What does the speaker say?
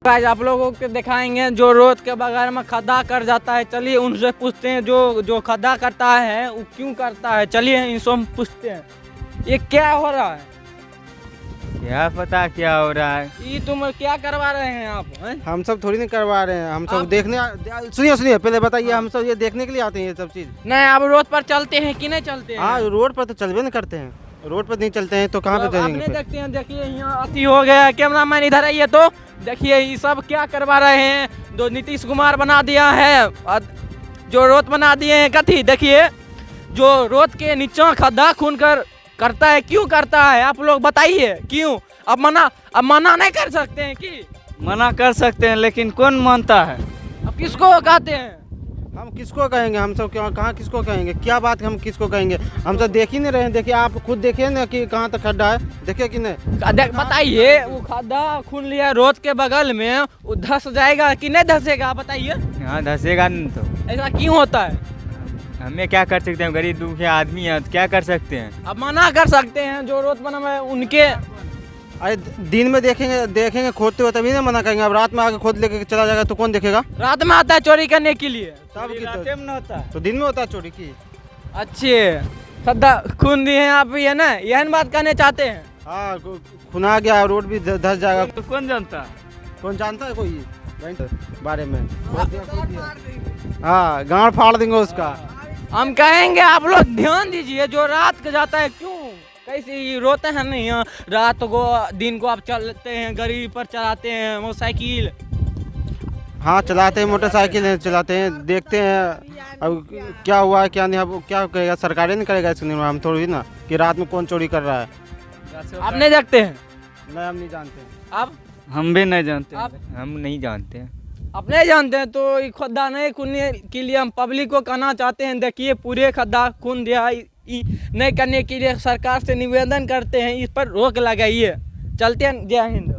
Guys आप लोगों को दिखाएंगे जो रोड के बगल में खड्डा कर जाता है। चलिए उनसे पूछते हैं जो खड्डा करता है वो क्यों करता है। चलिए इनसे हम पूछते हैं ये क्या हो रहा है। क्या पता क्या हो रहा है। ये तुम क्या करवा रहे हैं आप हैं? हम सब थोड़ी नहीं करवा रहे हैं, हम सब आप- देखने सुनिए पहले बताइए। हम सब ये देखने के लिए आते हैं ये सब चीज। नहीं आप रोड पर चलते हैं कि नहीं चलते हैं? हाँ रोड पर तो चलबे नहीं करते हैं, रोड पर नहीं चलते हैं तो कहाँ पे तो आपने चलेंगे फिर? देखते हैं। देखिए यहाँ अति हो गया। कैमरा मैन इधर आइए तो देखिए ये सब क्या करवा रहे हैं। जो नीतीश कुमार बना दिया है और जो रोड बना दिए हैं कथी। देखिए जो रोड के नीचे खड्डा खून कर करता है क्यों करता है आप लोग बताइए क्यों। अब मना नहीं कर सकते हैं कि मना कर सकते हैं लेकिन कौन मानता है। अब किसको कहते हैं। हम किसको कहेंगे, हम सब कहाँ किसको कहेंगे, क्या बात हम किसको कहेंगे। हम सब देख ही नहीं रहे हैं। देखिए आप खुद देखिए ना कि कहाँ तक खड्डा है, देखिए कि नहीं। बताइए वो खड्डा खून लिया रोड के बगल में वो धस जाएगा कि नहीं धसेगा बताइए। हाँ धसेगा नहीं तो ऐसा क्यों होता है। हमें क्या कर सकते हैं, गरीब दुखिया आदमी है तो क्या कर सकते हैं। अब मना कर सकते हैं जो रोड बना हुआ है उनके। अरे दिन में देखेंगे खोदते हुए तभी ना मना करेंगे। अब रात में आके खोद लेके चला जाएगा तो कौन देखेगा। रात में आता है चोरी करने के लिए। सब की रातें में न होता है। तो दिन में होता है चोरी की। अच्छे खड्डा खून दिए हैं आप ये ना यही बात कहने चाहते हैं। हाँ खुना गया रोड भी धस जाएगा। तो कौन जानता है। कौन जानता है कोई बारे में। हाँ गाँव फाड़ देंगे उसका। हम कहेंगे आप लोग ध्यान दीजिए जो रात को जाता है क्यों कैसे ये रोते हैं नहीं। रात को दिन को आप चलते हैं गाड़ी पर चलाते हैं मोटरसाइकिल। हाँ चलाते हैं मोटरसाइकिल चलाते हैं, देखते हैं अब क्या हुआ है क्या नहीं। अब क्या करेगा, सरकारें नहीं करेगा इसके निर्माण। हम थोड़ी ना कि रात में कौन चोरी कर रहा है। आप नहीं देखते हैं। नहीं हम नहीं जानते। आप हम भी नहीं जानते, आप- हम नहीं जानते हैं। आप नहीं जानते हैं तो ये खड्डा नहीं खूनने के लिए हम पब्लिक को कहना चाहते हैं। देखिए पूरे खड्डा खून दिया नहीं करने के लिए सरकार से निवेदन करते हैं इस पर रोक लगाइए। चलते हैं। जय हिंद।